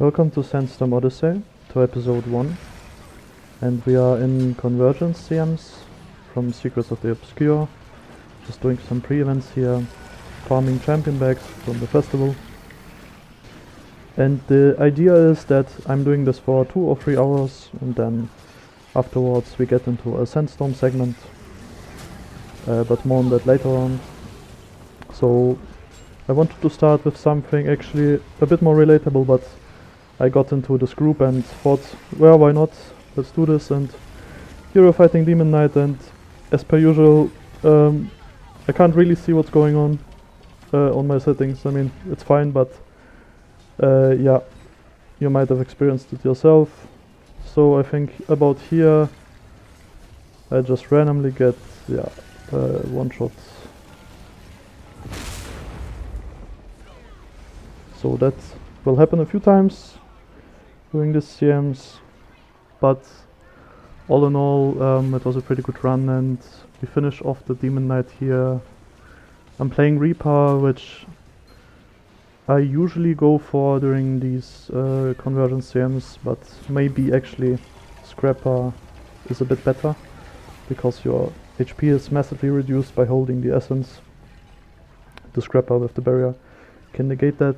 Welcome to Sandstorm Odyssey, to episode 1, and we are in Convergence CMs from Secrets of the Obscure, just doing some pre-events here, farming champion bags from the festival. And the idea is that I'm doing this for 2 or 3 hours, and then afterwards we get into a Sandstorm segment, but more on that later on. So I wanted to start with something actually a bit more relatable, but I got into this group and thought, well, why not? Let's do this. And here we're fighting Demon Knight, and as per usual, I can't really see what's going on my settings. I mean, it's fine, but yeah, you might have experienced it yourself. So I think about here, I just randomly get, yeah, one shot. So that will happen a few times doing this CMs, but all in all, it was a pretty good run, and we finish off the Demon Knight here. I'm playing Reaper, which I usually go for during these Convergence CMs, but maybe actually Scrapper is a bit better, because your HP is massively reduced by holding the essence. The Scrapper with the barrier can negate that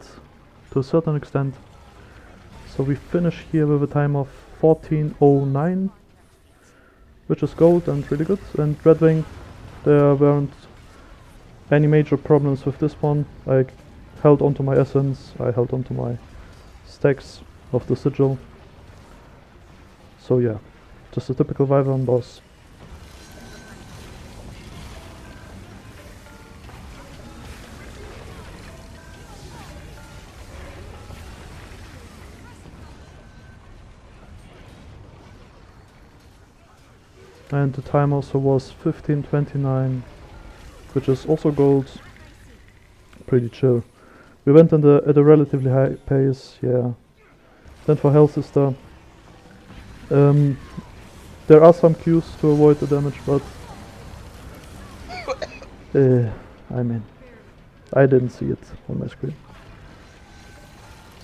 to a certain extent. So we finish here with a time of 14:09, which is gold and really good. And Redwing, there weren't any major problems with this one. I held onto my essence, I held onto my stacks of the sigil. So yeah, just a typical Wyvern boss. And the time also was 15:29, which is also gold. Pretty chill. We went at a relatively high pace, yeah. Then for Hell Sister, there are some Qs to avoid the damage, but I mean, I didn't see it on my screen.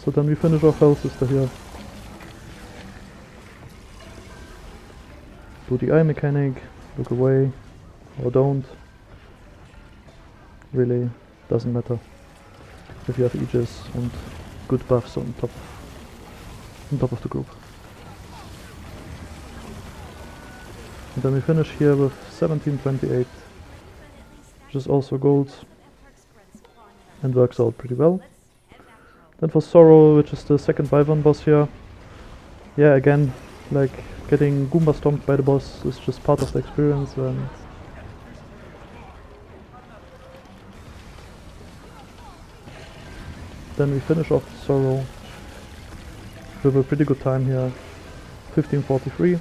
So then we finish off Hell Sister here. Do the eye mechanic, look away, or don't. Really doesn't matter if you have Aegis and good buffs on top of the group. And then we finish here with 17:28, which is also gold and works out pretty well. Then for SotO, which is the second Wyvern boss here, yeah, again, like, getting Goomba stomped by the boss is just part of the experience, and then we finish off SotO with a pretty good time here, 15:43,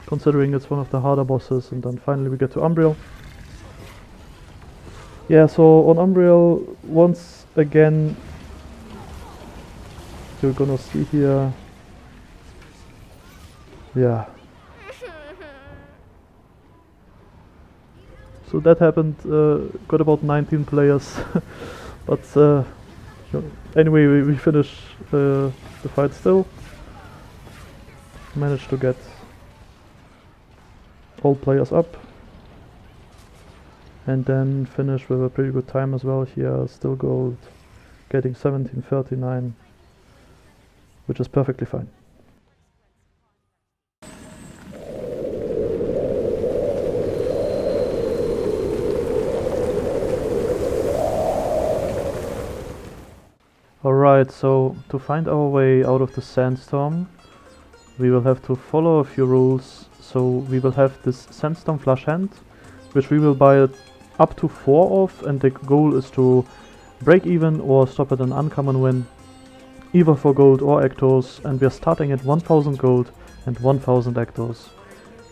considering it's one of the harder bosses. And then finally we get to Umbriel. Yeah, so on Umbriel, once again, you're gonna see here, yeah. So that happened, got about 19 players, but anyway, we finish the fight still. Managed to get all players up, and then finish with a pretty good time as well here, still gold, getting 17:39, which is perfectly fine. Alright, so to find our way out of the sandstorm, we will have to follow a few rules. So we will have this Sandstorm Flush Hand, which we will buy up to 4 of, and the goal is to break even or stop at an uncommon win, either for gold or ectos, and we are starting at 1000 gold and 1000 ectos,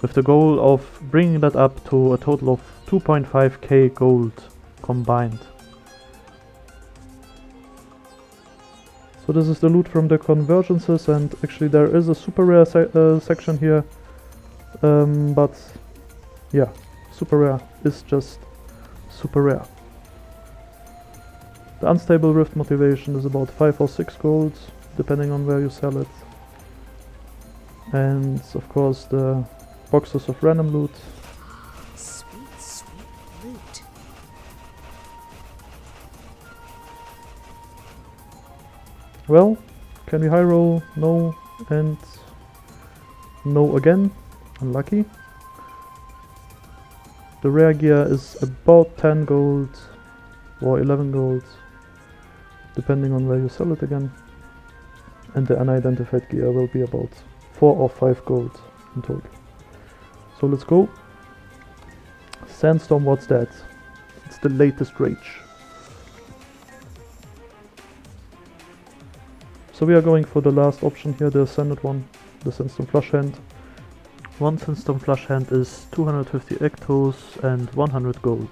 with the goal of bringing that up to a total of 2.5k gold combined. So this is the loot from the convergences, and actually there is a super rare section here, but yeah, super rare is just super rare. The unstable rift motivation is about 5 or 6 gold, depending on where you sell it. And of course the boxes of random loot. Sweet, sweet loot. Well, can we high roll? No, and no again. Unlucky. The rare gear is about 10 gold or 11 gold, depending on where you sell it again. And the unidentified gear will be about 4 or 5 gold in total. So let's go. Sandstorm, what's that? It's the latest rage. So we are going for the last option here, the ascended one, the Sandstorm Flush Hand. One Sandstorm Flush Hand is 250 ectos and 100 gold.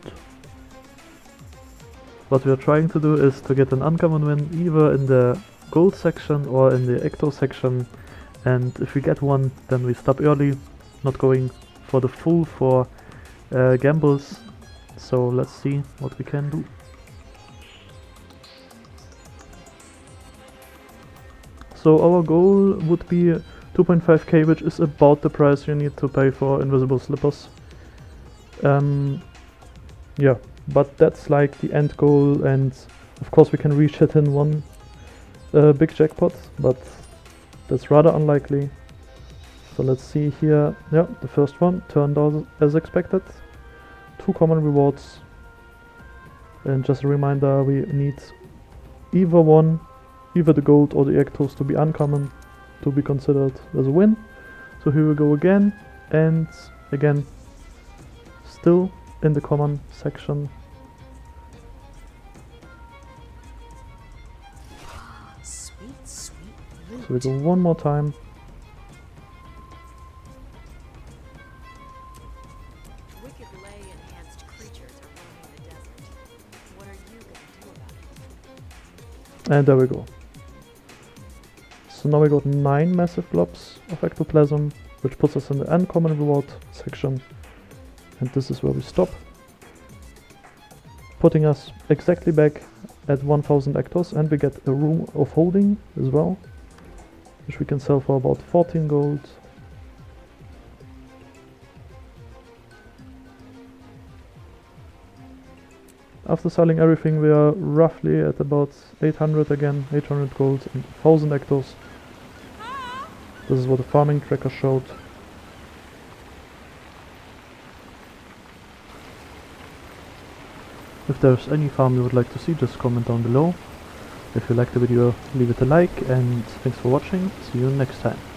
What we are trying to do is to get an uncommon win either in the gold section or in the ecto section, and if we get one then we stop early, not going for the full for gambles. So let's see what we can do. So our goal would be 2.5k, which is about the price you need to pay for invisible slippers. Yeah, but that's like the end goal, and of course we can reach it in one big jackpot, but that's rather unlikely. So let's see here. Yeah, the first one turned out as expected. 2 common rewards. And just a reminder, we need either the gold or the ectos to be uncommon to be considered as a win. So here we go again, and again still in the common section. Sweet, sweet loot. So we go one more time. Wicked lay enhanced creatures are roaming the desert. What are you gonna do about it? And there we go. So now we got 9 massive blobs of ectoplasm, which puts us in the uncommon reward section. And this is where we stop, putting us exactly back at 1000 ectos, and we get a room of holding as well, which we can sell for about 14 gold. After selling everything, we are roughly at about 800 again, 800 gold and 1000 ectos. This is what the farming tracker showed. If there's any farm you would like to see, just comment down below. If you liked the video, leave it a like, and thanks for watching. See you next time.